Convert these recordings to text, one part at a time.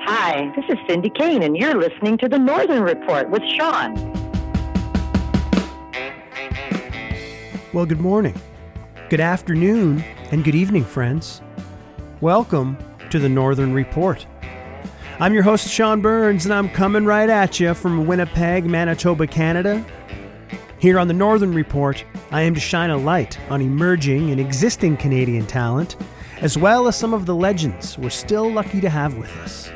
Hi, this is Cindi Cain, and you're listening to The Northern Report with Sean. Well, good morning, good afternoon, and good evening, friends. Welcome to The Northern Report. I'm your host, Sean Burns, and I'm coming right at you from Winnipeg, Manitoba, Canada. Here on The Northern Report, I aim to shine a light on emerging and existing Canadian talent, as well as some of the legends we're still lucky to have with us.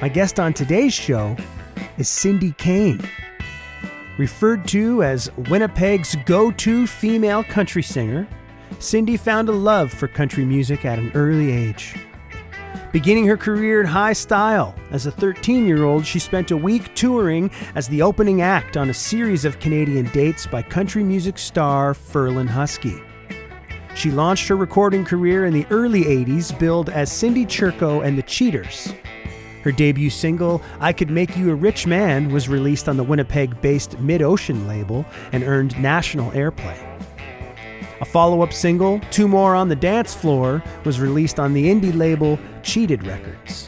My guest on today's show is Cindi Cain. Referred to as Winnipeg's go-to female country singer, Cindi found a love for country music at an early age. Beginning her career in high style, as a 13-year-old, she spent a week touring as the opening act on a series of Canadian dates by country music star Ferlin Husky. She launched her recording career in the early 80s, billed as Cindy Churko and the Cheaters. Her debut single, I Could Make You a Rich Man, was released on the Winnipeg-based Mid-Ocean label and earned national airplay. A follow-up single, Two More on the Dance Floor, was released on the indie label Cheated Records.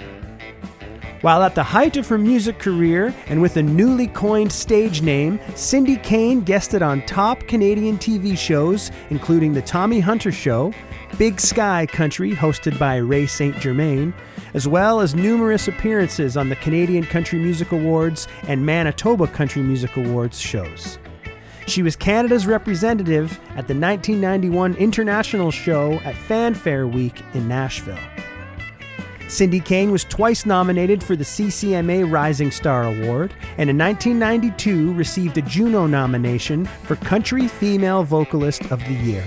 While at the height of her music career and with a newly coined stage name, Cindi Cain guested on top Canadian TV shows, including The Tommy Hunter Show, Big Sky Country, hosted by Ray St. Germain, as well as numerous appearances on the Canadian Country Music Awards and Manitoba Country Music Awards shows. She was Canada's representative at the 1991 International Show at Fanfare Week in Nashville. Cindi Cain was twice nominated for the CCMA Rising Star Award, and in 1992 received a Juno nomination for Country Female Vocalist of the Year.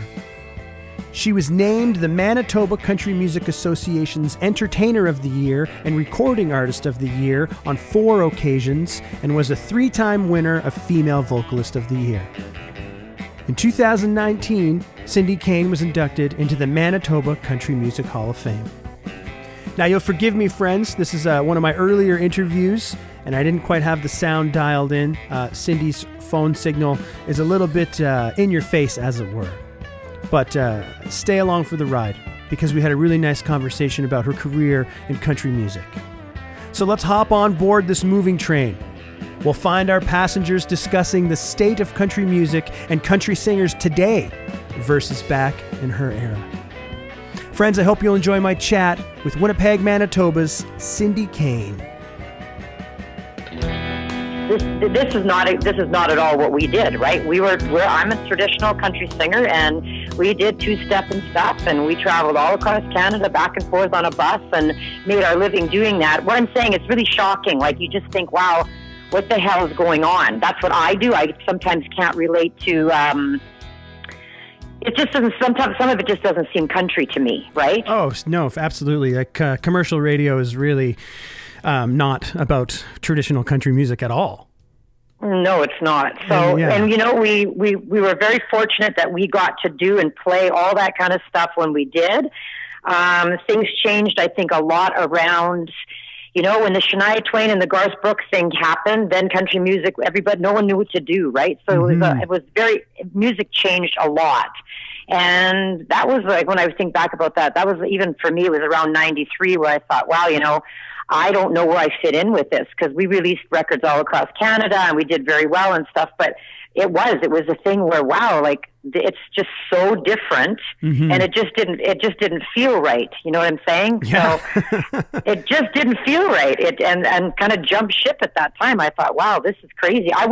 She was named the Manitoba Country Music Association's Entertainer of the Year and Recording Artist of the Year on 4 occasions and was a 3-time winner of Female Vocalist of the Year. In 2019, Cindi Cain was inducted into the Manitoba Country Music Hall of Fame. Now, you'll forgive me, friends, this is one of my earlier interviews, and I didn't quite have the sound dialed in. Cindy's phone signal is a little bit in your face, as it were. But stay along for the ride, because we had a really nice conversation about her career in country music. So let's hop on board this moving train. We'll find our passengers discussing the state of country music and country singers today versus back in her era. Friends, I hope you'll enjoy my chat with Winnipeg, Manitoba's Cindi Cain. This is not at all what we did, right? I'm a traditional country singer, and we did two-step and stuff, and we traveled all across Canada back and forth on a bus and made our living doing that. What I'm saying, it's really shocking. Like, you just think, wow, what the hell is going on? That's what I do. I sometimes can't relate to, it just doesn't, sometimes some of it just doesn't seem country to me, right? Oh, no, absolutely. Like, commercial radio is really not about traditional country music at all. No, it's not. So, and you know, we were very fortunate that we got to do and play all that kind of stuff when we did. Things changed, I think, a lot around, you know, when the Shania Twain and the Garth Brooks thing happened, then country music, no one knew what to do, right? So music changed a lot. And that was like, when I think back about that was, even for me, it was around 93 where I thought, wow, you know, I don't know where I fit in with this, because we released records all across Canada and we did very well and stuff, but it was a thing where, wow, like, it's just so different, and it just didn't feel right. You know what I'm saying? Yeah. So it just didn't feel right. And kind of jumped ship at that time. I thought, wow, this is crazy. At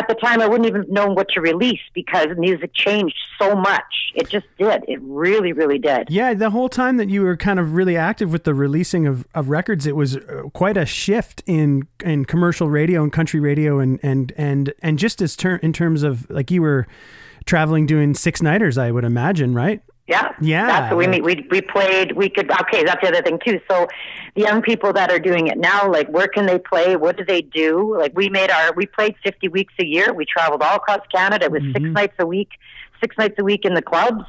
the time, I wouldn't even know what to release, because music changed so much. It just did. It really, really did. Yeah, the whole time that you were kind of really active with the releasing of records, it was quite a shift in commercial radio and country radio, and just in terms of, like, you were traveling doing 6-nighters, I would imagine, right? Yeah. That's what we mean. We played. Okay, that's the other thing too. So the young people that are doing it now, like, where can they play? What do they do? Like, we played 50 weeks a year. We traveled all across Canada. It was 6 nights a week in the clubs.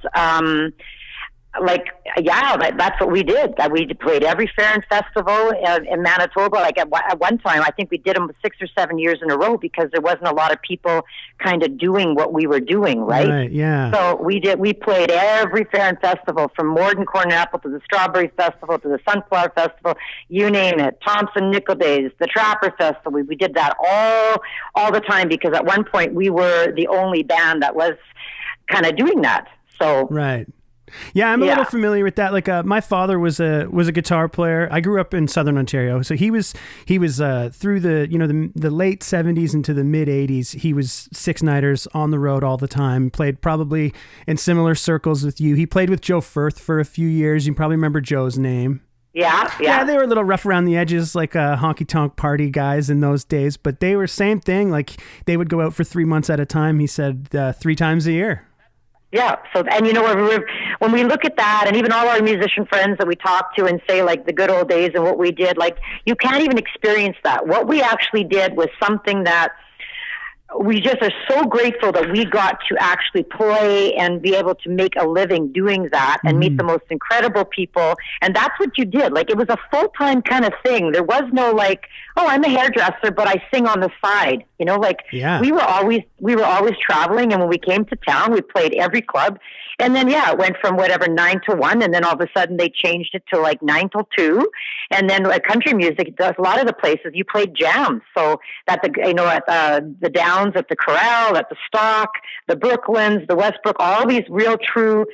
That's what we did. That we played every fair and festival in Manitoba. Like at one time, I think we did them 6 or 7 years in a row because there wasn't a lot of people kind of doing what we were doing, right? Right, yeah. So we played every fair and festival, from Morden Corn and Apple to the Strawberry Festival to the Sunflower Festival, you name it. Thompson Nickel Days, the Trapper Festival. We did that all the time because at one point we were the only band that was kind of doing that. So right. Yeah, I'm a little familiar with that. Like, my father was a guitar player. I grew up in Southern Ontario, so he was through the late 70s into the mid 80s. He was six-nighters on the road all the time. Played probably in similar circles with you. He played with Joe Firth for a few years. You probably remember Joe's name. Yeah, they were a little rough around the edges, like honky-tonk party guys in those days. But they were same thing. Like, they would go out for 3 months at a time. He said 3 times a year. Yeah. So, and when we look at that, and even all our musician friends that we talk to and say like the good old days and what we did, like you can't even experience that. What we actually did was something that we just are so grateful that we got to actually play and be able to make a living doing that and meet the most incredible people. And that's what you did. Like, it was a full-time kind of thing. There was no like, oh, I'm a hairdresser, but I sing on the side. You know, like we were always traveling. And when we came to town, we played every club. And then, it went from 9 to 1. And then all of a sudden they changed it to like 9 till 2. And then country music, a lot of the places you played jams. So at the Downs, at the Corral, at the Stock, the Brooklands, the Westbrook, all these real true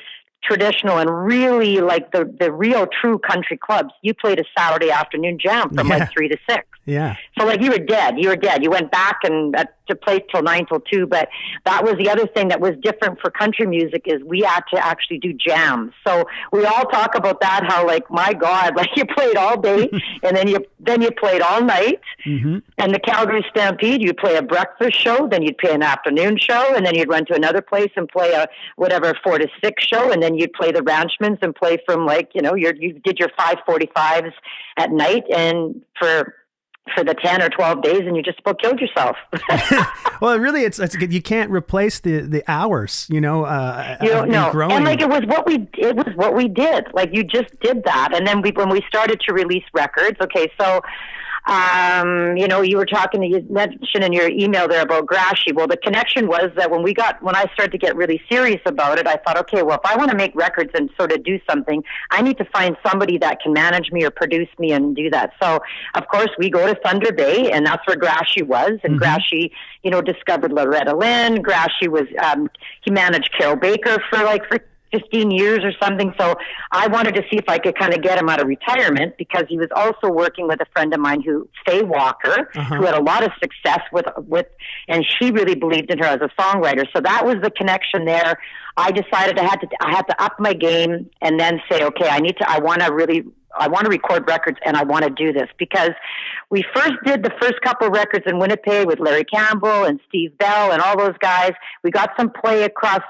traditional and really like the real true country clubs. You played a Saturday afternoon jam from like 3 to 6. Yeah. So like you were dead. You went back and to play till 9 till 2. But that was the other thing that was different for country music is we had to actually do jams. So we all talk about that, how like, my God, like you played all day and then you played all night. Mm-hmm. And the Calgary Stampede, you'd play a breakfast show, then you'd play an afternoon show, and then you'd run to another place and play a 4 to 6 show, and then you'd play the Ranchmans and play from like, you did your 5:45s at night and for the 10 or 12 days, and you just about killed yourself. Well, really, it's you can't replace the hours, no. growing. And like it was what we did. Like you just did that, and then when we started to release records. Okay, so. You were talking, you mentioned in your email there about Grashy. Well, the connection was that when I started to get really serious about it, I thought, okay, well, if I want to make records and sort of do something, I need to find somebody that can manage me or produce me and do that. So, of course, we go to Thunder Bay, and that's where Grashy was. And Grashy, discovered Loretta Lynn. Grashy was, he managed Carol Baker for 15 years or something. So I wanted to see if I could kind of get him out of retirement because he was also working with a friend of mine Faye Walker, who had a lot of success with, and she really believed in her as a songwriter. So that was the connection there. I decided I had to up my game and then say, okay, I want to record records and I want to do this because we did the first couple of records in Winnipeg with Larry Campbell and Steve Bell and all those guys. We got some play across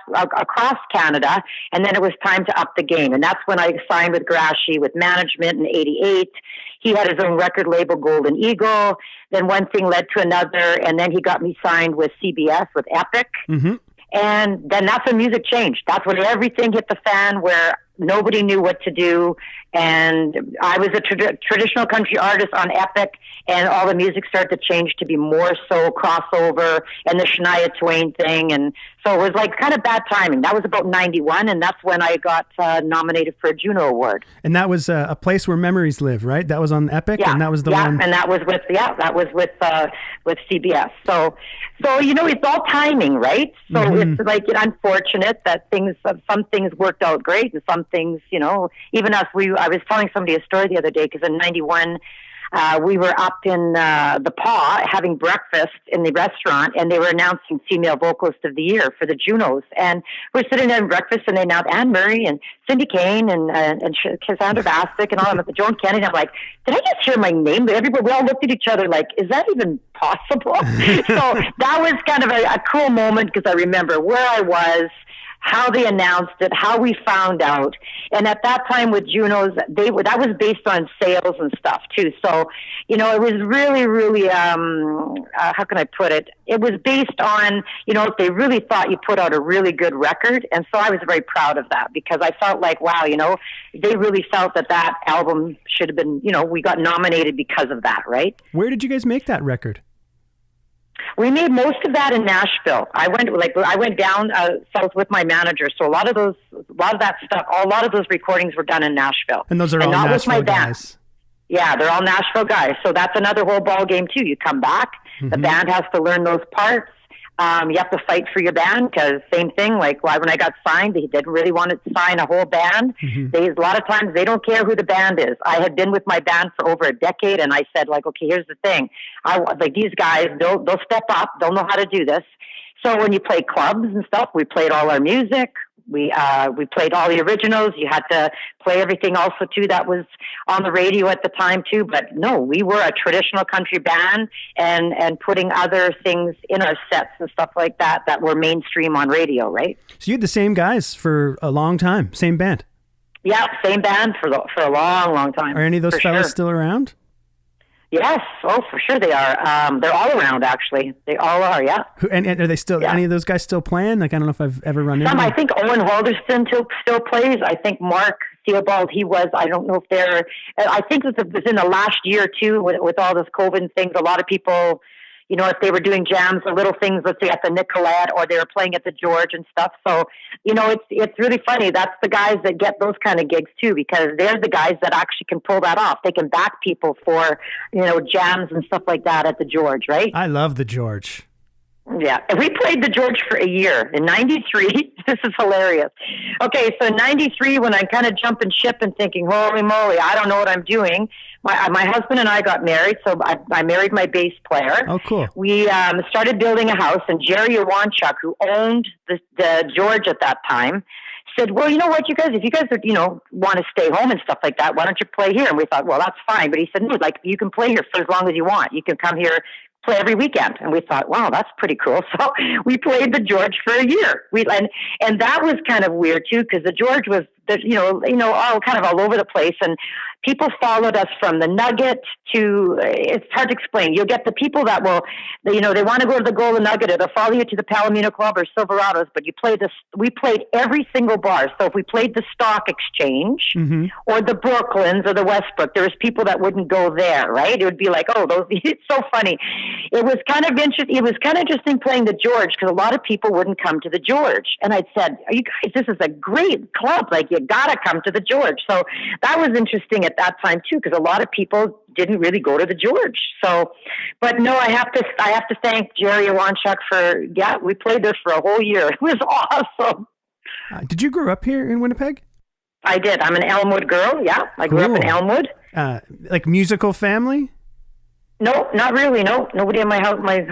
Canada, and then it was time to up the game. And that's when I signed with Grashy with management in 88. He had his own record label, Golden Eagle. Then one thing led to another, and then he got me signed with CBS, with Epic. Mm-hmm. And then that's when music changed. That's when everything hit the fan where nobody knew what to do. And I was a traditional country artist on Epic, and all the music started to change to be more so crossover and the Shania Twain thing. And so it was like kind of bad timing. That was about 91, and that's when I got nominated for a Juno Award. And that was a place where memories live, right? That was on Epic, and that was the one. And that was with CBS. So it's all timing, right? So it's like unfortunate that some things worked out great, and some things, even us. I was telling somebody a story the other day because in 91. We were up in the Paw having breakfast in the restaurant, and they were announcing Female Vocalist of the Year for the Junos. And we're sitting there at breakfast, and they announced Anne Murray and Cindi Cain and Cassandra Bastick and all of them, Joan Kennedy. I'm like, did I just hear my name? We all looked at each other like, is that even possible? So that was kind of a cool moment because I remember where I was. how they announced it, how we found out. And at that time with Juno's, that was based on sales and stuff too. So, you know, it was really, really, how can I put it? It was based on, you know, if they really thought you put out a really good record. And so I was very proud of that because I felt like, wow, you know, they really felt that album should have been, you know, we got nominated because of that, right? Where did you guys make that record? We made most of that in Nashville. I went down south with my manager, so a lot of that stuff, a lot of those recordings were done in Nashville. And those are all Nashville guys. Yeah, they're all Nashville guys. So that's another whole ball game too. You come back, the band has to learn those parts. You have to fight for your band because same thing, like when I got signed, they didn't really want to sign a whole band. A lot of times they don't care who the band is. I had been with my band for over a decade and I said like, okay, here's the thing. These guys, they'll step up. They'll know how to do this. So when you play clubs and stuff, we played all our music. We played all the originals. You had to play everything also too that was on the radio at the time too. But no, we were a traditional country band and putting other things in our sets and stuff like that were mainstream on radio, right? So you had the same guys for a long time, same band. Yeah, same band for a long, long time. Are any of those fellas still around? Yes, oh, for sure they are. They're all around, actually. They all are, yeah. And are they still? Yeah. Any of those guys still playing? Like, I don't know if I've ever run into them. I think Owen Halderston still plays. I think Mark Theobald, he was. I don't know if they're. I think it was in the last year too, with all this COVID and things. A lot of people, you know, if they were doing jams or little things, let's say at the Nicolette or they were playing at the George and stuff. So, you know, it's really funny. That's the guys that get those kind of gigs too, because they're the guys that actually can pull that off. They can back people for, you know, jams and stuff like that at the George, right? I love the George. Yeah, and we played the George for a year. In 93, this is hilarious. Okay, so in 93, when I'm kind of jumping ship and thinking, holy moly, I don't know what I'm doing, my husband and I got married, so I married my bass player. Oh, cool. We started building a house, and Jerry Iwanchuk, who owned the George at that time, said, well, you know what, you guys, if you guys are, you know, want to stay home and stuff like that, why don't you play here? And we thought, well, that's fine. But he said, no, like, you can play here for as long as you want. You can come here, play every weekend. And we thought, wow, that's pretty cool. So we played the George for a year. And that was kind of weird too, because the George was, all kind of all over the place. And people followed us from the Nugget to, it's hard to explain. You'll get the people that will, they want to go to the Golden Nugget, or they'll follow you to the Palomino Club or Silverados, but we played every single bar. So if we played the Stock Exchange or the Brooklands or the Westbrook, there was people that wouldn't go there, right? It would be like, oh, those, it's so funny. It was kind of interesting. It was kind of interesting playing the George because a lot of people wouldn't come to the George. And I'd said, you guys, this is a great club. Like, you got to come to the George. So that was interesting at that time too, because a lot of people didn't really go to the George. So, but no, I have to thank Jerry Iwanchuk for, we played there for a whole year. It was awesome. Did you grow up here in Winnipeg? I did. I'm an Elmwood girl. Yeah. I grew up in Elmwood. Like musical family? No, not really. No, nobody in my house, my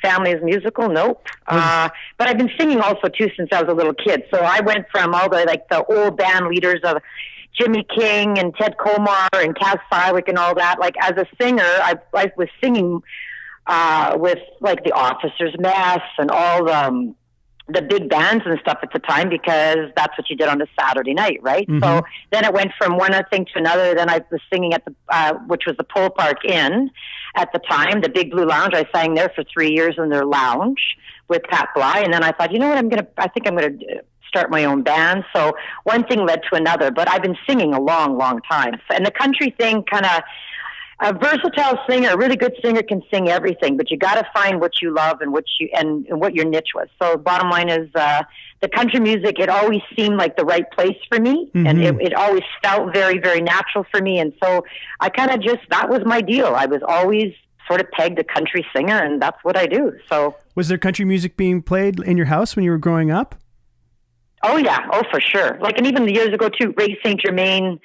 family is musical. Nope. But I've been singing also too since I was a little kid. So I went from all the old band leaders of Jimmy King and Ted Komar and Kaz Siwick and all that. Like, as a singer, I was singing with like the Officers Mess and all the big bands and stuff at the time, because that's what you did on a Saturday night, right? So then it went from one thing to another. Then I was singing at the which was the Pole Park Inn at the time, the Big Blue Lounge. I sang there for 3 years in their lounge with Pat Bly, and then I thought, you know what, I think I'm gonna start my own band. So one thing led to another, but I've been singing a long, long time. And the country thing kind of, a versatile singer, a really good singer can sing everything, but you got to find what you love and what your niche was. So bottom line is, the country music, it always seemed like the right place for me. And it always felt very, very natural for me. And so I kind of that was my deal. I was always sort of pegged a country singer, and that's what I do. So was there country music being played in your house when you were growing up? Oh yeah. Oh, for sure. Like, and even years ago too, Ray St. Germain,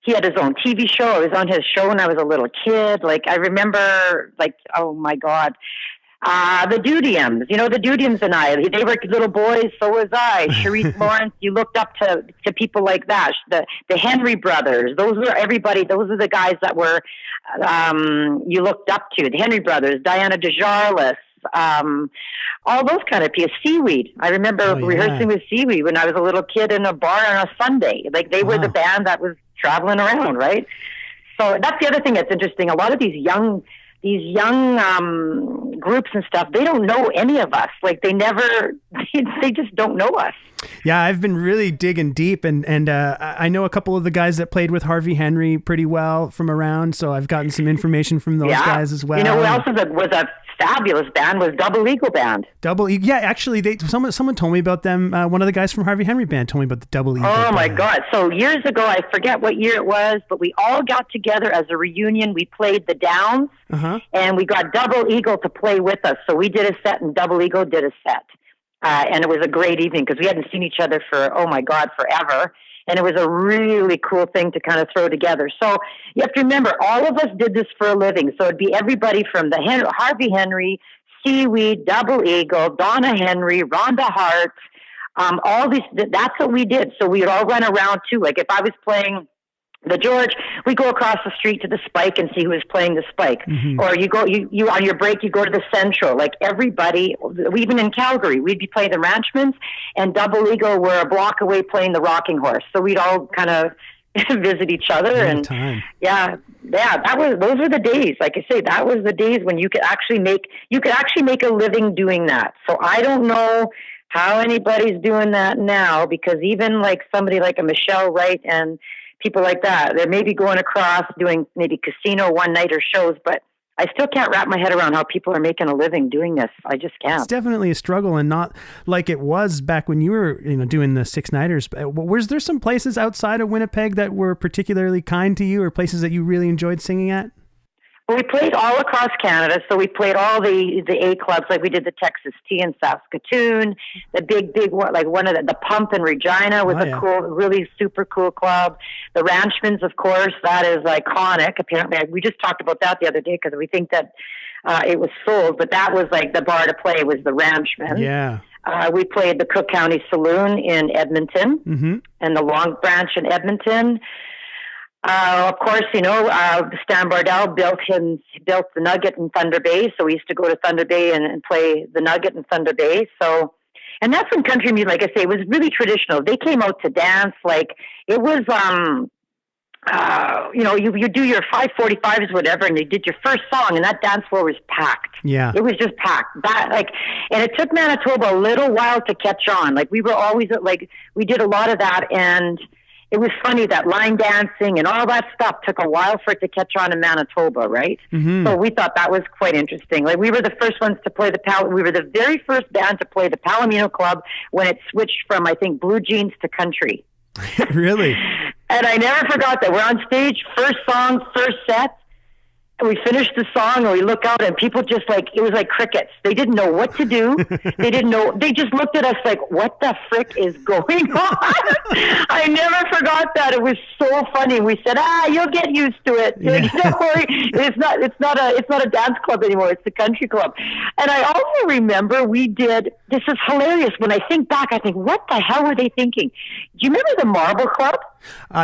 he had his own TV show. I was on his show when I was a little kid. Like, I remember, like, oh my God, the Dudiums. You know, the Dudiums and I, they were little boys. So was I. Cherise Lawrence. You looked up to people like that. The Henry brothers. Those were everybody. Those are the guys that were you looked up to. The Henry brothers. Diana DeJarlis. all those kind of people. Seaweed. I remember rehearsing with Seaweed when I was a little kid in a bar on a Sunday. Like they were the band that was traveling around, right? So that's the other thing that's interesting. A lot of these young groups and stuff, they don't know any of us. Like they just don't know us. Yeah, I've been really digging deep, and I know a couple of the guys that played with Harvey Henry pretty well from around, so I've gotten some information from those guys as well. You know who else was a fabulous band was Double Eagle Band. Double Eagle, yeah, actually, someone told me about them. One of the guys from Harvey Henry Band told me about the Double Eagle Band. Oh my God. So years ago, I forget what year it was, but we all got together as a reunion. We played the Downs, and we got Double Eagle to play with us. So we did a set, and Double Eagle did a set. And it was a great evening because we hadn't seen each other for, oh my God, forever. And it was a really cool thing to kind of throw together. So you have to remember, all of us did this for a living. So it'd be everybody from the Harvey Henry, Seaweed, Double Eagle, Donna Henry, Rhonda Hart, all these, that's what we did. So we'd all run around too. Like if I was playing the George, we go across the street to the Spike and see who is playing the Spike. Or you on your break, you go to the Central. Like everybody, even in Calgary, we'd be playing the Ranchmans, and Double Eagle were a block away playing the Rocking Horse. So we'd all kind of visit each other. Those were the days. Like I say, that was the days when you could actually make a living doing that. So I don't know how anybody's doing that now, because even like somebody like a Michelle Wright and people like that, they're maybe going across doing maybe casino one-nighter shows, but I still can't wrap my head around how people are making a living doing this. I just can't. It's definitely a struggle, and not like it was back when you were, doing the six-nighters. Was there some places outside of Winnipeg that were particularly kind to you, or places that you really enjoyed singing at? Well, we played all across Canada, so we played all the A clubs, like we did the Texas Tea in Saskatoon, the big one, like one of the Pump in Regina was cool, really super cool club. The Ranchmans, of course, that is iconic. Apparently, we just talked about that the other day because we think that it was sold, but that was like the bar to play was the Ranchmans. Yeah. We played the Cook County Saloon in Edmonton and the Long Branch in Edmonton. Of course, Stan Bardell built the Nugget in Thunder Bay, so we used to go to Thunder Bay and play the Nugget in Thunder Bay. So, and that's when country music, like I say, it was really traditional. They came out to dance, like it was, you do your 545s, whatever, and you did your first song, and that dance floor was packed. Yeah, it was just packed. And it took Manitoba a little while to catch on. Like we were always we did a lot of that, and it was funny that line dancing and all that stuff took a while for it to catch on in Manitoba, right? So we thought that was quite interesting. Like we were the first ones to play we were the very first band to play the Palomino Club when it switched from, I think, blue jeans to country. Really? And I never forgot that. We're on stage, first song, first set. And we finished the song and we look out and people just it was like crickets. They didn't know what to do. They didn't know. They just looked at us like, what the frick is going on? I never forgot that. It was so funny. We said, you'll get used to it. Yeah. Don't worry. It's not a dance club anymore. It's a country club. And I also remember this is hilarious. When I think back, I think, what the hell were they thinking? Do you remember the Marble Club?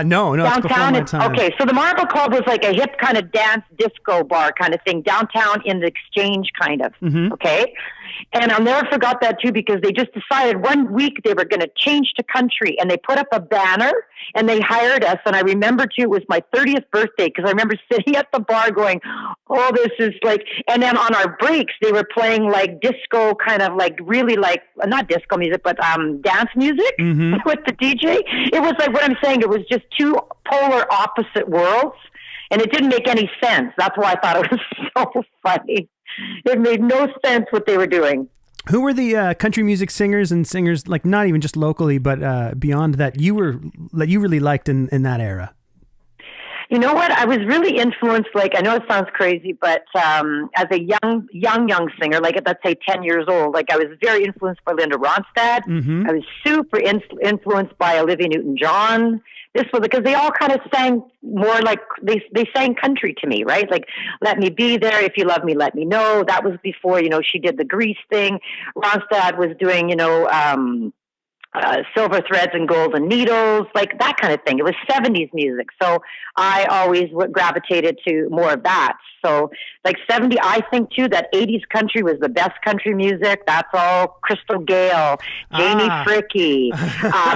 No, downtown. It's before my time. Okay, so the Marble Club was like a hip kind of dance disco bar kind of thing, downtown in the Exchange kind of, okay? And I'll never forget that too, because they just decided one week they were going to change to country, and they put up a banner and they hired us. And I remember too, it was my 30th birthday, because I remember sitting at the bar going, oh, this is and then on our breaks, they were playing disco kind of really not disco music, but dance music with the DJ. It was like what I'm saying, it was just two polar opposite worlds. And it didn't make any sense. That's why I thought it was so funny. It made no sense what they were doing. Who were the country music singers and singers, not even just locally, but beyond that, you really liked in that era? You know what? I was really influenced, I know it sounds crazy, but as a young singer, let's say 10 years old, I was very influenced by Linda Ronstadt. I was super influenced by Olivia Newton-John. This was because they all kind of sang more they sang country to me, right? Let Me Be There, If You Love Me, Let Me Know. That was before, she did the Grease thing. Ronstadt was doing, Silver Threads and Golden Needles, like that kind of thing. It was 70s music. So I always gravitated to more of that. So like 70, I think too that 80s country was the best country music. That's all Crystal Gayle, Janie Fricke.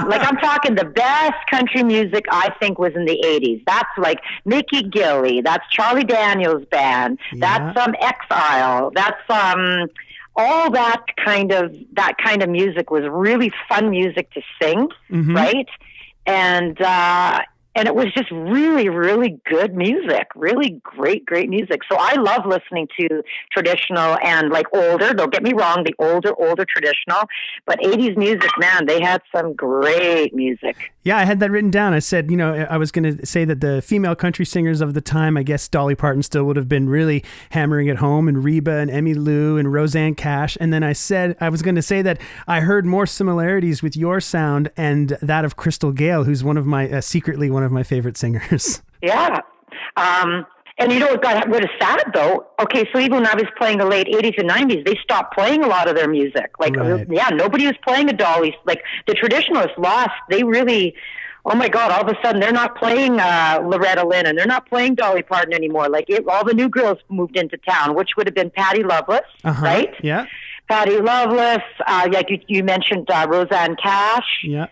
Like I'm talking the best country music I think was in the 80s. That's like Mickey Gilley. That's Charlie Daniels Band. Yeah. That's Exile. That's all that kind of music was really fun music to sing, right? And it was just really, really good music, really great music. So I love listening to traditional and like older, don't get me wrong, the older traditional, but 80s music, man, they had some great music. Yeah, I had that written down. I said, I was going to say that the female country singers of the time, I guess Dolly Parton still would have been really hammering it home, and Reba and Emmylou and Rosanne Cash. And then I was going to say that I heard more similarities with your sound and that of Crystal Gayle, who's one of my, secretly one of my favorite singers. Yeah. And you know what is sad though? Okay, so even when I was playing the late 80s and 90s, they stopped playing a lot of their music. Like, right. Nobody was playing a Dolly. Like the traditionalists lost. They really, oh my God, all of a sudden they're not playing Loretta Lynn and they're not playing Dolly Parton anymore. Like all the new girls moved into town, which would have been Patti Loveless, right? Yeah. Patti Loveless, like you mentioned Rosanne Cash. Yeah.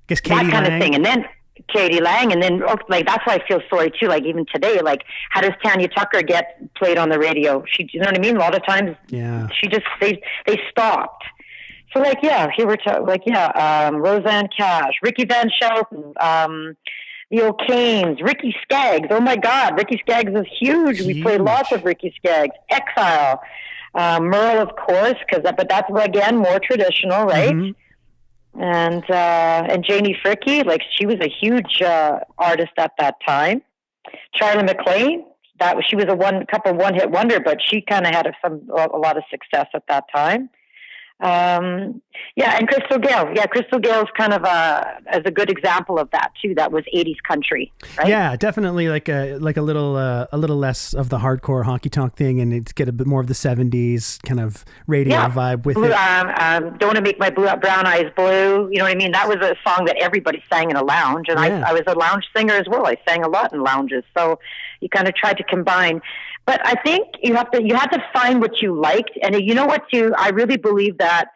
Guess Katie that kind Lang. Of thing. And then Katie Lang, and then like that's why I feel sorry too. Like even today, like how does Tanya Tucker get played on the radio? You know what I mean? A lot of times, she just they stopped. So like here we're Rosanne Cash, Ricky Van Shelton, the O'Kanes, Ricky Skaggs. Oh my God, Ricky Skaggs is huge. We played lots of Ricky Skaggs. Exile, Merle, of course, but that's again more traditional, right? Mm-hmm. And Janie Fricke, like she was a huge artist at that time. Charlie McLean, she was a couple one-hit wonder, but she kind of had a lot of success at that time. And Crystal Gayle. Yeah, Crystal Gayle is kind of as a good example of that too. That was 80s country, right? Yeah, definitely like a little less of the hardcore honky-tonk thing, and it's get a bit more of the 70s kind of radio vibe with it. Don't Want to Make My Brown Eyes Blue. You know what I mean? That was a song that everybody sang in a lounge, and I was a lounge singer as well. I sang a lot in lounges, so you kind of tried to combine. But I think you had to find what you liked. And you know what, too? I really believe that.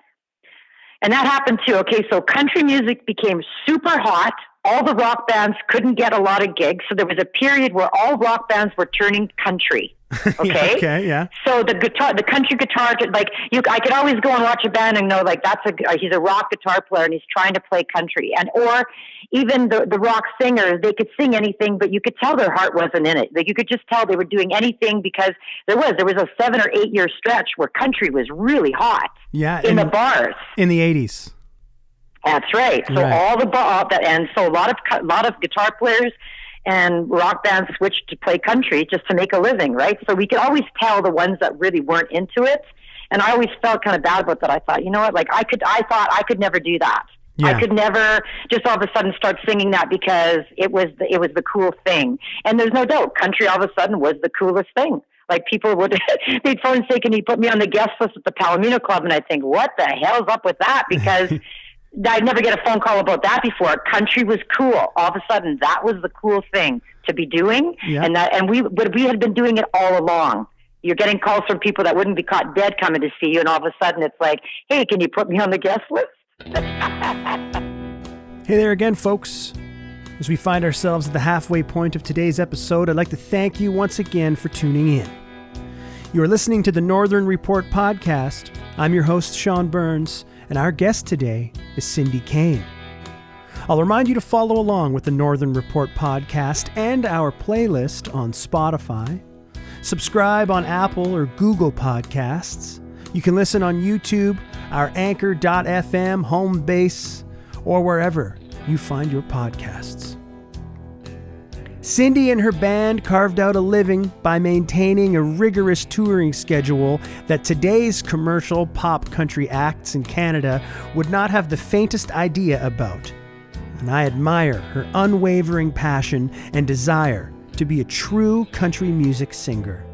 And that happened, too. Okay, so country music became super hot. All the rock bands couldn't get a lot of gigs. So there was a period where all rock bands were turning country. Okay? Okay, yeah. So the country guitar, like I could always go and watch a band and know like he's a rock guitar player and he's trying to play country. Or even the rock singers, they could sing anything, but you could tell their heart wasn't in it. Like you could just tell they were doing anything because there was a 7 or 8 year stretch where country was really hot. Yeah. In the bars. In the 80s. That's right. So a lot of guitar players and rock bands switched to play country just to make a living, right? So we could always tell the ones that really weren't into it. And I always felt kind of bad about that. I thought, you know what? Like I thought I could never do that. Yeah. I could never just all of a sudden start singing that because it was the cool thing. And there's no doubt, country all of a sudden was the coolest thing. Like people they'd phone and say, "Can you put me on the guest list at the Palomino Club?" And I'd think, what the hell's up with that? Because I'd never get a phone call about that before. Country was cool. All of a sudden, that was the cool thing to be doing. Yeah. And we had been doing it all along. You're getting calls from people that wouldn't be caught dead coming to see you, and all of a sudden it's like, hey, can you put me on the guest list? Hey there again, folks. As we find ourselves at the halfway point of today's episode, I'd like to thank you once again for tuning in. You are listening to the Northern Report podcast. I'm your host, Sean Burns, and our guest today is Cindi Cain. I'll remind you to follow along with the Northern Report podcast and our playlist on Spotify. Subscribe on Apple or Google Podcasts. You can listen on YouTube, our Anchor.fm home base, or wherever you find your podcasts. Cindi and her band carved out a living by maintaining a rigorous touring schedule that today's commercial pop country acts in Canada would not have the faintest idea about. And I admire her unwavering passion and desire to be a true country music singer.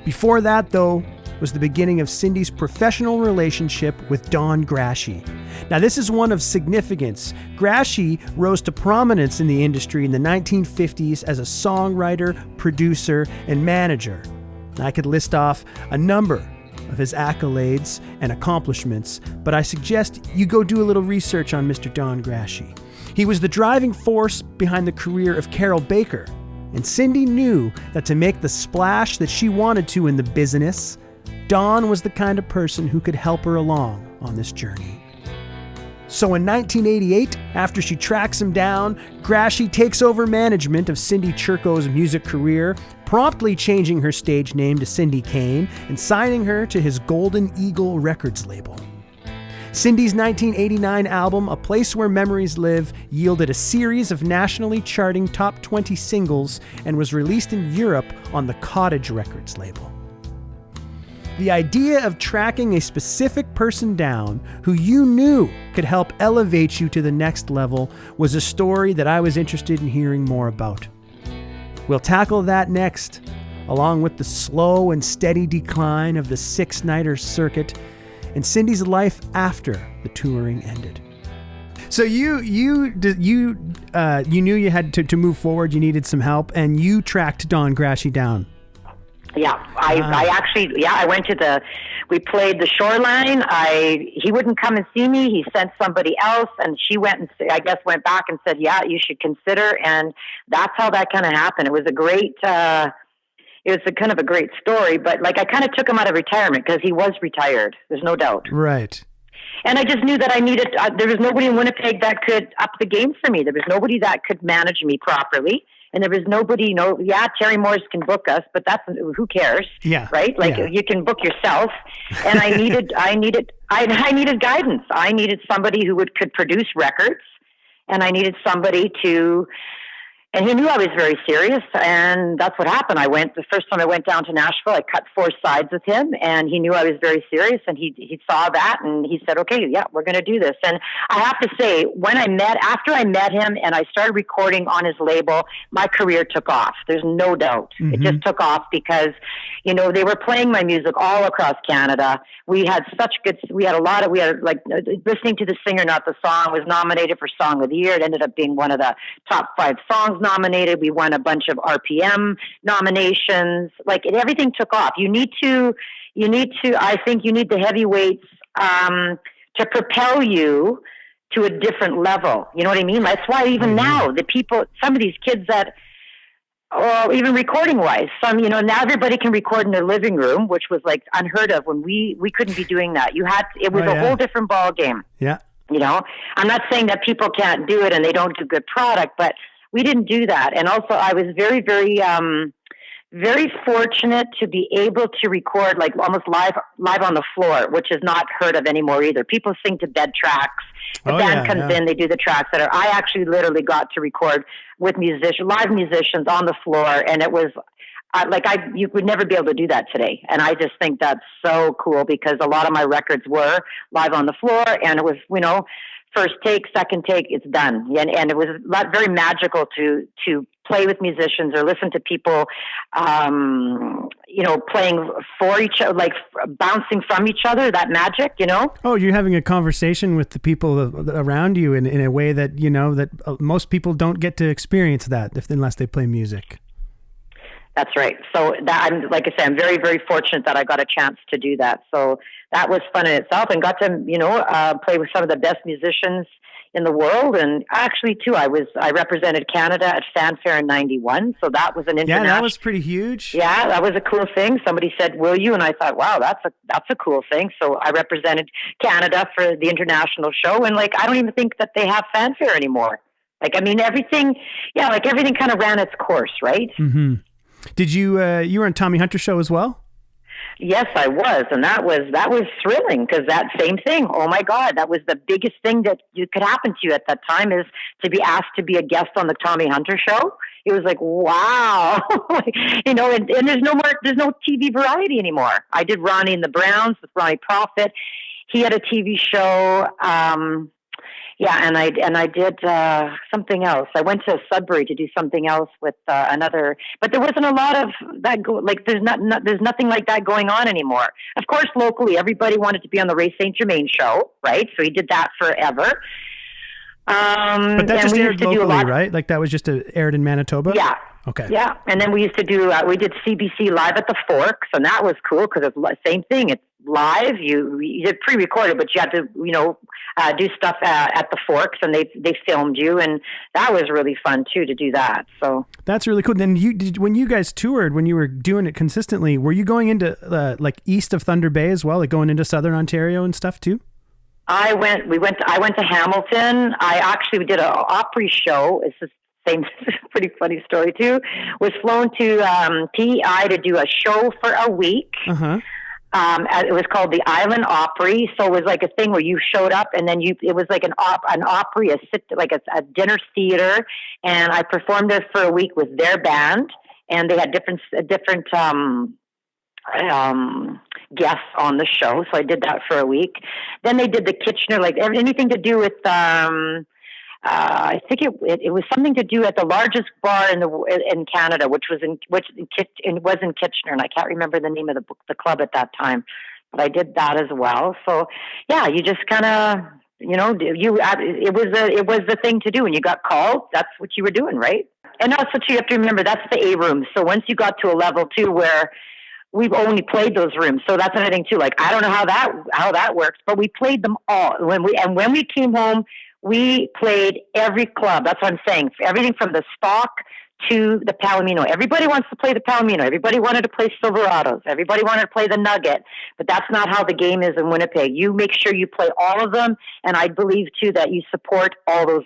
Before that, though, was the beginning of Cindi's professional relationship with Don Grashy, Now, this is one of significance. Grashy rose to prominence in the industry in the 1950s as a songwriter, producer, and manager. I could list off a number of his accolades and accomplishments, but I suggest you go do a little research on Mr. Don Grashy. He was the driving force behind the career of Carol Baker, and Cindi knew that to make the splash that she wanted to in the business, Don was the kind of person who could help her along on this journey. So in 1988, after she tracks him down, Grashy takes over management of Cindi Churko's music career, promptly changing her stage name to Cindi Cain and signing her to his Golden Eagle Records label. Cindy's 1989 album, A Place Where Memories Live, yielded a series of nationally charting top 20 singles and was released in Europe on the Cottage Records label. The idea of tracking a specific person down who you knew could help elevate you to the next level was a story that I was interested in hearing more about. We'll tackle that next, along with the slow and steady decline of the six-nighter circuit and Cindy's life after the touring ended. So you knew you had to move forward, you needed some help, and you tracked Don Grashy down. Yeah, I went to we played the Shoreline. He wouldn't come and see me. He sent somebody else, and she went back and said, yeah, you should consider. And that's how that kind of happened. It was a great, kind of a great story, but like I kind of took him out of retirement because he was retired. There's no doubt. Right. And I just knew that I needed, there was nobody in Winnipeg that could up the game for me. There was nobody that could manage me properly. And there was nobody, Terry Morris can book us, but who cares? Yeah. Right? Like you can book yourself. And I needed guidance. I needed somebody who could produce records, and I needed somebody and he knew I was very serious, and that's what happened. The first time I went down to Nashville, I cut 4 sides with him, and he knew I was very serious, and he saw that, and he said, okay, yeah, we're going to do this. And I have to say, after I met him and I started recording on his label, my career took off. There's no doubt. Mm-hmm. It just took off because, they were playing my music all across Canada. We had listening to the singer, not the song, was nominated for Song of the Year. It ended up being one of the top 5 songs nominated. We won a bunch of RPM nominations. Everything took off. I think you need the heavyweights to propel you to a different level. You know what I mean? That's why even now some of these kids that, even recording wise, now everybody can record in their living room, which was like unheard of when we couldn't be doing that. It was a whole different ball game. Yeah. I'm not saying that people can't do it and they don't do good product, but we didn't do that. And also I was very, very, very fortunate to be able to record almost live on the floor, which is not heard of anymore either. People sing to bed tracks. The band comes in, they do the tracks I actually literally got to record with live musicians on the floor. And it was you would never be able to do that today. And I just think that's so cool because a lot of my records were live on the floor, and it was, first take, second take, it's done. And it was very magical to play with musicians or listen to people, playing for each other, bouncing from each other, that magic, Oh, you're having a conversation with the people around you in a way that, that most people don't get to experience that unless they play music. That's right. So I'm very, very fortunate that I got a chance to do that. So that was fun in itself, and got to, play with some of the best musicians in the world. And actually too, I represented Canada at Fanfare in 91. So that was an international. Yeah, that was pretty huge. Yeah, that was a cool thing. Somebody said, will you? And I thought, wow, that's a cool thing. So I represented Canada for the international show. And I don't even think that they have Fanfare anymore. Everything kind of ran its course, right? Mm-hmm. Did you were on Tommy Hunter's show as well? Yes, I was. And that was thrilling because that same thing. Oh my God. That was the biggest thing that could happen to you at that time, is to be asked to be a guest on the Tommy Hunter show. It was like, wow, and there's no TV variety anymore. I did Ronnie and the Browns with Ronnie Prophet. He had a TV show. Yeah, and I did something else. I went to Sudbury to do something else with another, but there wasn't a lot of that. There's nothing like that going on anymore. Of course, locally, everybody wanted to be on the Ray St. Germain show, right? So he did that forever. But that just aired locally, right? Like that was just aired in Manitoba? Yeah. Okay. Yeah, and then we used to do, we did CBC Live at the Forks, and that was cool because it's the same thing. It's live. You did pre-recorded, but you had to, do stuff at the Forks, and they filmed you, and that was really fun too to do that. So that's really cool. Then when you guys toured, when you were doing it consistently, were you going into like east of Thunder Bay as well, like going into Southern Ontario and stuff too? I went to Hamilton. We did an Opry show. It's the same pretty funny story too. Was flown to PEI to do a show for a week. Uh-huh. It was called the Island Opry. So it was like a thing where you showed up and then it was like an Opry, a dinner theater. And I performed it for a week with their band, and they had different guests on the show. So I did that for a week. Then they did the Kitchener, like anything to do with, I think it was something to do at the largest bar in Canada, which was in Kitchener, and I can't remember the name of the club at that time, but I did that as well. So yeah, you just kind of, it was the thing to do when you got called. That's what you were doing, right? And also too, you have to remember that's the A room. So once you got to a level too where we've only played those rooms, so that's another thing too. Like I don't know how that works, but we played them all. When we came home, we played every club. That's what I'm saying. Everything from the Stock to the Palomino. Everybody wants to play the Palomino. Everybody wanted to play Silverados. Everybody wanted to play the Nugget. But that's not how the game is in Winnipeg. You make sure you play all of them, and I believe too that you support all those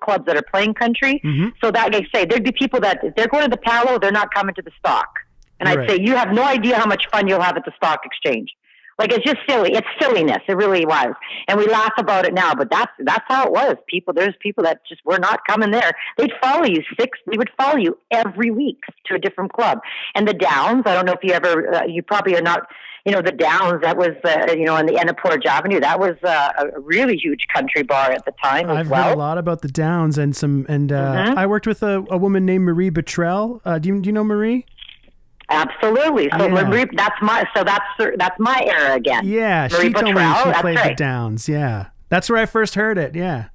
clubs that are playing country. Mm-hmm. So that, like I say, there'd be people that if they're going to the Palo, they're not coming to the Stock. And I'd say you have no idea how much fun you'll have at the Stock Exchange. Like, it's just silly. It's silliness. It really was. And we laugh about it now, but that's how it was. There's people that just were not coming there. They'd follow you. They would follow you every week to a different club. And the Downs, I don't know if you ever, you probably are not, the Downs, that was, on the end of Portage Avenue. That was a really huge country bar at the time I've heard a lot about the Downs I worked with a woman named Marie Buttrell. Do you know Marie? Absolutely. So Marie, that's my era again. Yeah, Marie she told me Buttrell, she played the Downs. Yeah, that's where I first heard it. Yeah.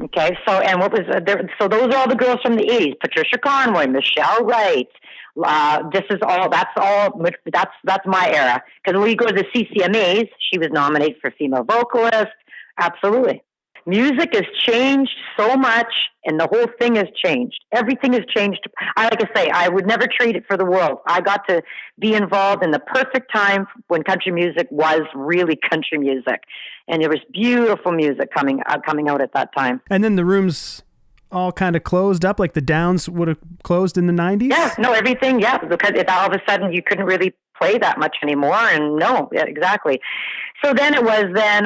Okay. So and what was there? So those are all the girls from the '80s: Patricia Conroy, Michelle Wright. That's my era. Because when you go to the CCMAs, she was nominated for Female Vocalist. Absolutely. Music has changed so much, and the whole thing has changed. Everything has changed. I would never trade it for the world. I got to be involved in the perfect time when country music was really country music, and there was beautiful music coming out at that time. And then the rooms all kind of closed up, like the Downs would have closed in the 90s? Yeah, no, everything, yeah, because all of a sudden you couldn't really play that much anymore, and no, yeah, exactly. So then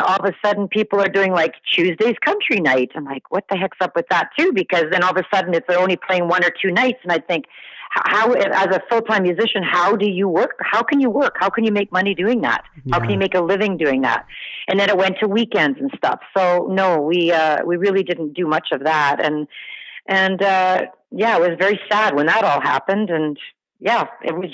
all of a sudden people are doing like Tuesday's country night. I'm like, what the heck's up with that too? Because then all of a sudden they're only playing 1 or 2 nights, and I think, how as a full-time musician, how do you work? How can you work? How can you make money doing that? Yeah. How can you make a living doing that? And then it went to weekends and stuff. So no, we really didn't do much of that, and it was very sad when that all happened. And yeah,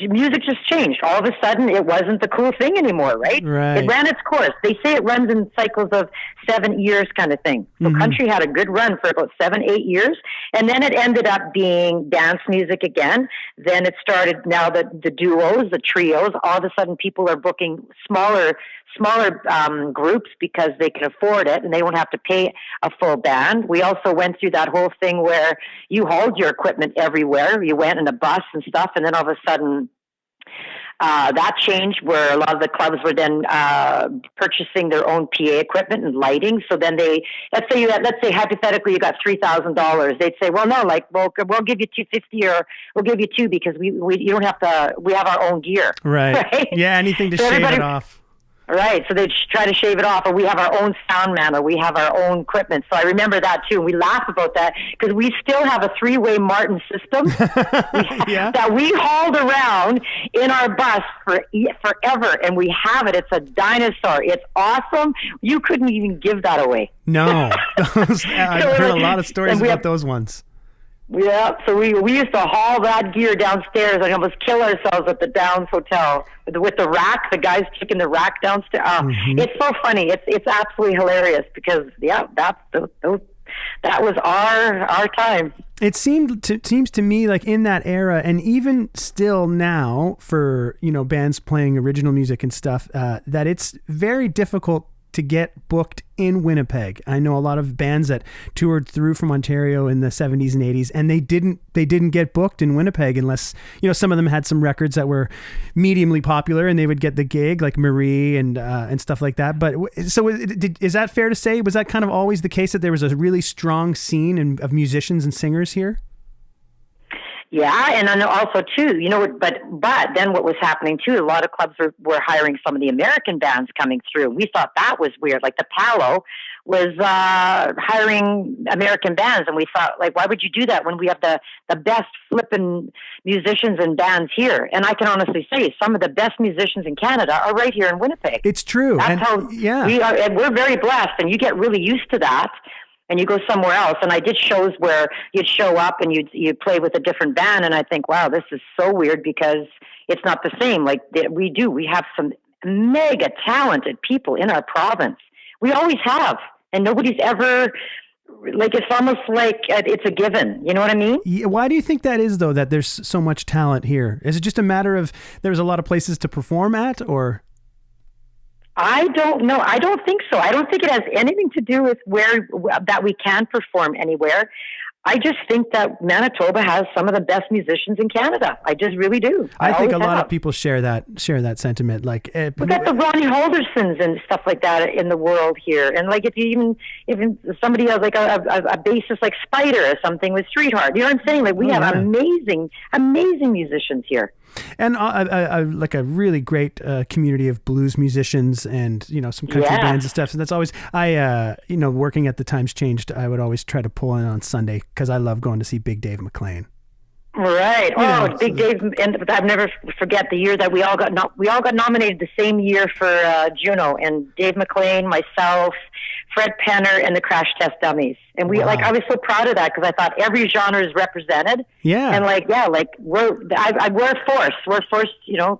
music just changed. All of a sudden, it wasn't the cool thing anymore, right? Right. It ran its course. They say it runs in cycles of 7 years kind of thing. So country had a good run for about 7-8 years. And then it ended up being dance music again. Then it started now the duos, the trios. All of a sudden, people are booking smaller groups because they can afford it and they don't have to pay a full band. We also went through that whole thing where you hauled your equipment everywhere. You went in a bus and stuff, and then all of a sudden that changed where a lot of the clubs were then purchasing their own PA equipment and lighting. So then let's say hypothetically you got $3,000. They'd say, well, no, like we'll give you $250 or we'll give you $2 because you don't have to. We have our own gear. Right. Yeah. Anything to shave it off. Right, so they try to shave it off, or we have our own sound man, or we have our own equipment. So I remember that too. We laugh about that because we still have a 3-way Martin system that we hauled around in our bus forever, and we have it. It's a dinosaur. It's awesome. You couldn't even give that away. No, I've heard a lot of stories about those ones. Yeah, so we used to haul that gear downstairs and almost kill ourselves at the Downs Hotel with the rack. The guys taking the rack downstairs. It's so funny. It's absolutely hilarious because that was our time. It seems to me like in that era, and even still now for bands playing original music and stuff, that it's very difficult to get booked in Winnipeg. I know a lot of bands that toured through from Ontario in the 70s and 80s, and they didn't get booked in Winnipeg unless, some of them had some records that were mediumly popular and they would get the gig, like Marie and stuff like that. But so is that fair to say? Was that kind of always the case, that there was a really strong scene of musicians and singers here? Yeah, and then also too, but then what was happening too, a lot of clubs were hiring some of the American bands coming through. We thought that was weird. Like the Palo was hiring American bands, and we thought, like, why would you do that when we have the best flipping musicians and bands here? And I can honestly say some of the best musicians in Canada are right here in Winnipeg. It's true. That's we're very blessed, and you get really used to that. And you go somewhere else. And I did shows where you'd show up and you'd play with a different band. And I think, wow, this is so weird because it's not the same. Like we have some mega talented people in our province. We always have. And nobody's ever, like, it's almost like it's a given. You know what I mean? Yeah, why do you think that is, though, that there's so much talent here? Is it just a matter of there's a lot of places to perform at, or? I don't know. I don't think so. I don't think it has anything to do with that we can perform anywhere. I just think that Manitoba has some of the best musicians in Canada. I just really do. I think a lot of people share that sentiment. Like we got the Ronnie Holdersons and stuff like that in the world here. And like if somebody has like a bassist like Spider or something with Streetheart, you know what I'm saying? Like we have amazing musicians here. And like a really great community of blues musicians and, some country bands and stuff. So that's always, working at the Times Changed, I would always try to pull in on Sunday because I love going to see Big Dave McLean. Right. Big Dave, and I've never forget the year that we all got nominated the same year for Juno, and Dave McLean, myself, Fred Penner, and the Crash Test Dummies. And I was so proud of that because I thought every genre is represented. Yeah. And we're a force. We're forced,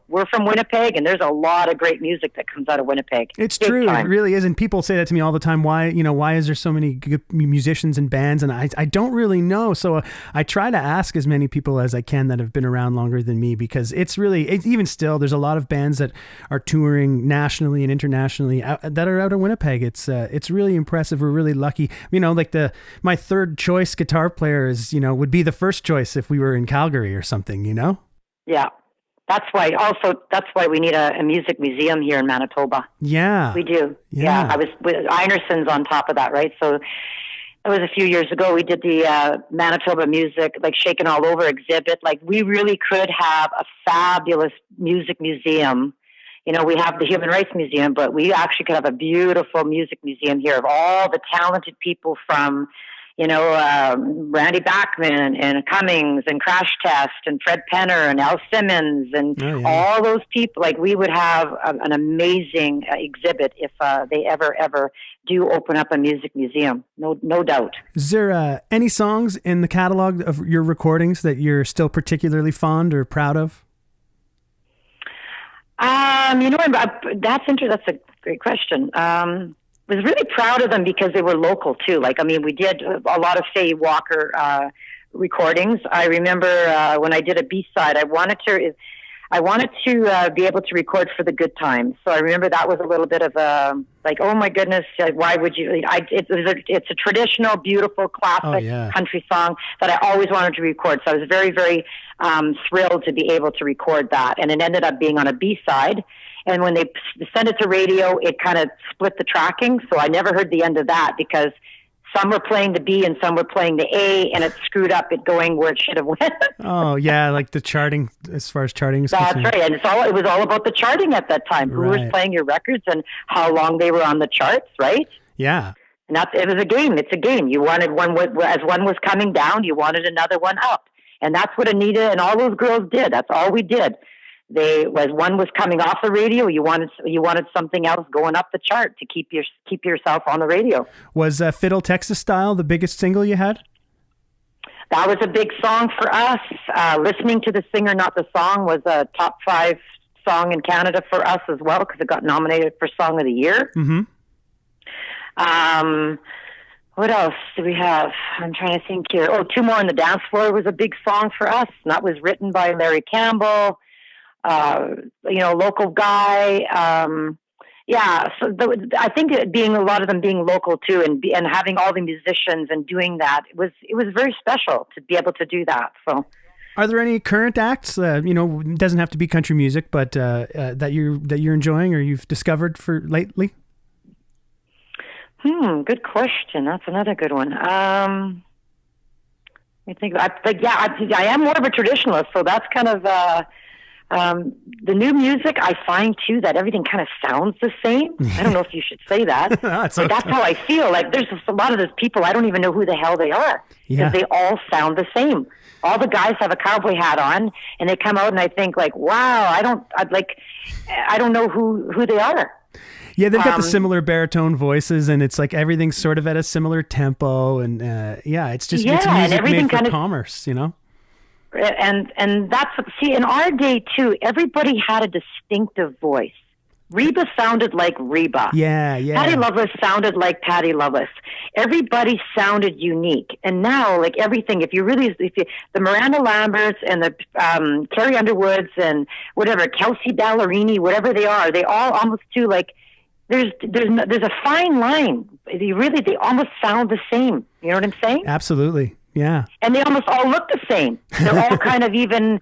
we're from Winnipeg, and there's a lot of great music that comes out of Winnipeg. It's true. It really is. And people say that to me all the time. Why is there so many good musicians and bands? And I don't really know. So I try to ask as many people as I can that have been around longer than me, because it's even still, there's a lot of bands that are touring nationally and internationally that are out of Winnipeg. It's really impressive. We're really lucky. My third choice guitar player would be the first choice if we were in Calgary or something, Yeah. That's why we need a music museum here in Manitoba. Yeah. We do. Yeah. I was with Einerson's on top of that, right? So it was a few years ago. We did the Manitoba Music, like Shaken All Over exhibit. Like we really could have a fabulous music museum. We have the Human Rights Museum, but we actually could have a beautiful music museum here of all the talented people from, Randy Bachman and Cummings and Crash Test and Fred Penner and Al Simmons and all those people. Like we would have an amazing exhibit if they ever do open up a music museum. No doubt. Is there any songs in the catalog of your recordings that you're still particularly fond or proud of? That's interesting. That's a great question. I was really proud of them because they were local too. We did a lot of Faye Walker recordings. I remember when I did a B-side, I wanted to be able to record For the Good Times. So I remember that was a little bit of a oh my goodness, why would you? It's a traditional, beautiful, classic country song that I always wanted to record. So I was very, very thrilled to be able to record that, and it ended up being on a B-side. And when they sent it to radio, it kind of split the tracking. So I never heard the end of that because some were playing the B and some were playing the A, and it screwed up it going where it should have went. Oh yeah, like the charting, as far as charting is concerned. That's right, and it was all about the charting at that time. Who was playing your records and how long they were on the charts, right? Yeah. And it was a game. It's a game. You wanted as one was coming down, you wanted another one up. And that's what Anita and all those girls did. That's all we did. As one was coming off the radio, you wanted something else going up the chart to keep yourself on the radio. Was Fiddle Texas Style the biggest single you had? That was a big song for us. Listening to the Singer, Not the Song was a top 5 song in Canada for us as well, because it got nominated for Song of the Year. Mm-hmm. What else do we have? I'm trying to think here. Oh, Two More on the Dance Floor was a big song for us. And that was written by Larry Campbell, local guy. So I think a lot of them being local too, and having all the musicians and doing that, it was very special to be able to do that. So, are there any current acts? It doesn't have to be country music, but that you're enjoying or you've discovered for lately? Good question. That's another good one. I am more of a traditionalist, so that's kind of the new music. I find too that everything kind of sounds the same. I don't know if you should say that, but that's how I feel. Like there's just a lot of those people I don't even know who the hell they are because they all sound the same. All the guys have a cowboy hat on, and they come out, and I think like, wow, I don't know who they are. Yeah, they've got the similar baritone voices, and it's like everything's sort of at a similar tempo, and it's just it's music made for commerce, you know. And that's in our day too. Everybody had a distinctive voice. Reba sounded like Reba. Yeah. Patti Loveless sounded like Patti Loveless. Everybody sounded unique. And now, like everything, the Miranda Lamberts and the Carrie Underwoods and whatever, Kelsey Ballerini, whatever they all almost too like. There's a fine line. They almost sound the same. You know what I'm saying? Absolutely. Yeah. And they almost all look the same. They're all kind of even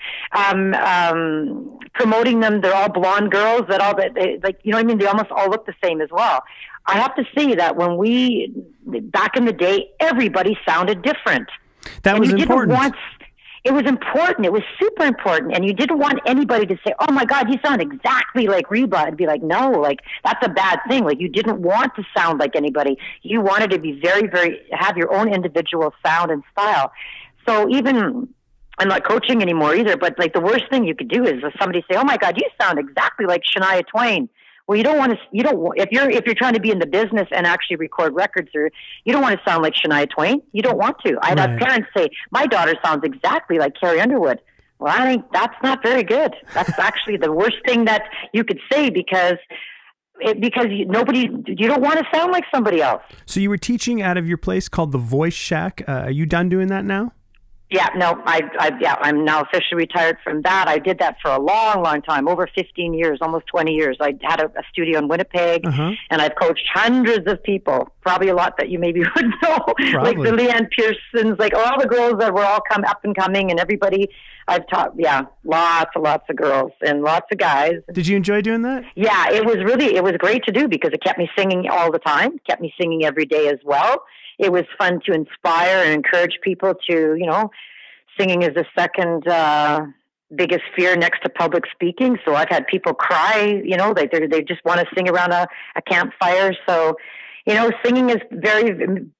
promoting them. They're all blonde girls you know what I mean? They almost all look the same as well. I have to say that back in the day, everybody sounded different. That was important. It was important. It was super important. And you didn't want anybody to say, oh my God, you sound exactly like Reba. I'd be like, no, like that's a bad thing. Like you didn't want to sound like anybody. You wanted to be very, very, have your own individual sound and style. So even, I'm not coaching anymore either, but like the worst thing you could do is somebody say, oh my God, you sound exactly like Shania Twain. Well, if you're trying to be in the business and actually record records, you don't want to sound like Shania Twain. You don't want to. I've had parents say, my daughter sounds exactly like Carrie Underwood. Well, I think that's not very good. That's actually the worst thing that you could say because you don't want to sound like somebody else. So you were teaching out of your place called the Voice Shack. Are you done doing that now? Yeah, no, I'm now officially retired from that. I did that for a long, long time, over 15 years, almost 20 years. I had a studio in Winnipeg, and I've coached hundreds of people, probably a lot that you maybe would know, like the Leanne Pearsons, like all the girls that were all up and coming, and everybody I've taught, lots of girls and lots of guys. Did you enjoy doing that? Yeah, it was great to do because it kept me singing all the time, kept me singing every day as well. It was fun to inspire and encourage people to, singing is the second biggest fear next to public speaking. So I've had people cry, they just want to sing around a campfire. So, singing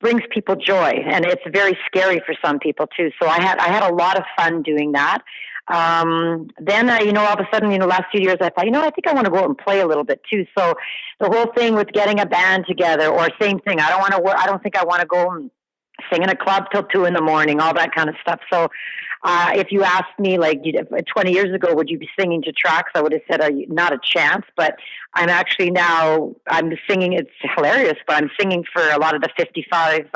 brings people joy, and it's very scary for some people too. So I had a lot of fun doing that. Then all of a sudden, last few years, I thought, I think I want to go out and play a little bit too. So the whole thing with getting a band together, or same thing, I don't think I want to go and sing in a club till 2 a.m, all that kind of stuff. So, if you asked me, like 20 years ago, would you be singing to tracks? I would have said, not a chance. But I'm actually I'm singing. It's hilarious, but I'm singing for a lot of the 55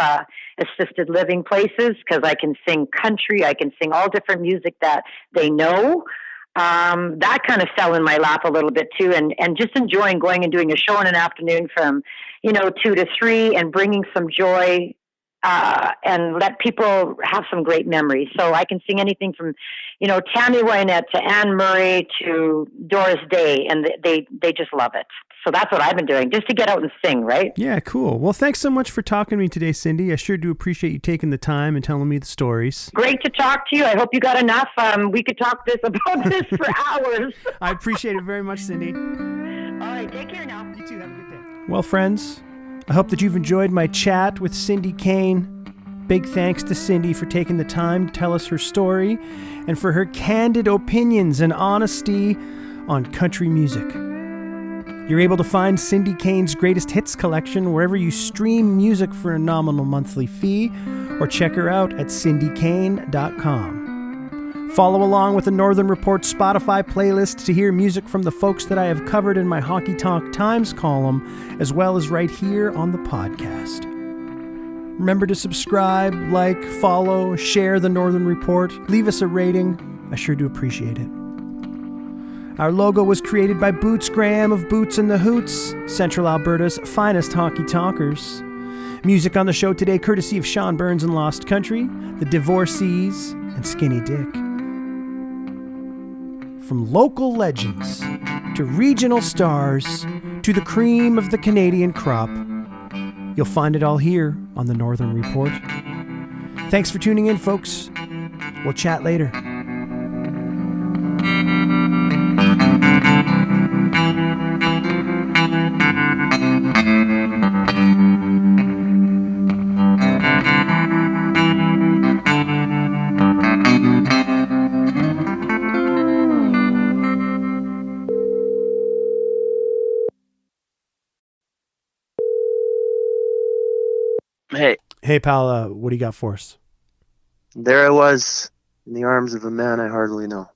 assisted living places because I can sing country. I can sing all different music that they know. That kind of fell in my lap a little bit too, and just enjoying going and doing a show in an afternoon from 2 to 3 and bringing some joy. And let people have some great memories. So I can sing anything from, Tammy Wynette to Anne Murray to Doris Day, and they just love it. So that's what I've been doing, just to get out and sing, right? Yeah, cool. Well, thanks so much for talking to me today, Cindi. I sure do appreciate you taking the time and telling me the stories. Great to talk to you. I hope you got enough. We could talk about this for hours. I appreciate it very much, Cindi. All right, take care now. You too. Have a good day. Well, friends, I hope that you've enjoyed my chat with Cindi Cain. Big thanks to Cindi for taking the time to tell us her story and for her candid opinions and honesty on country music. You're able to find Cindi Cain's greatest hits collection wherever you stream music for a nominal monthly fee, or check her out at cindicain.com. Follow along with the Northern Report Spotify playlist to hear music from the folks that I have covered in my Honky-Tonk Times column, as well as right here on the podcast. Remember to subscribe, like, follow, share the Northern Report, leave us a rating. I sure do appreciate it. Our logo was created by Boots Graham of Boots and the Hoots, Central Alberta's finest honky-tonkers. Music on the show today courtesy of Sean Burns and Lost Country, The Divorcees, and Skinny Dick. From local legends to regional stars to the cream of the Canadian crop, you'll find it all here on the Northern Report. Thanks for tuning in, folks. We'll chat later. Hey, pal, what do you got for us? There I was, in the arms of a man I hardly know.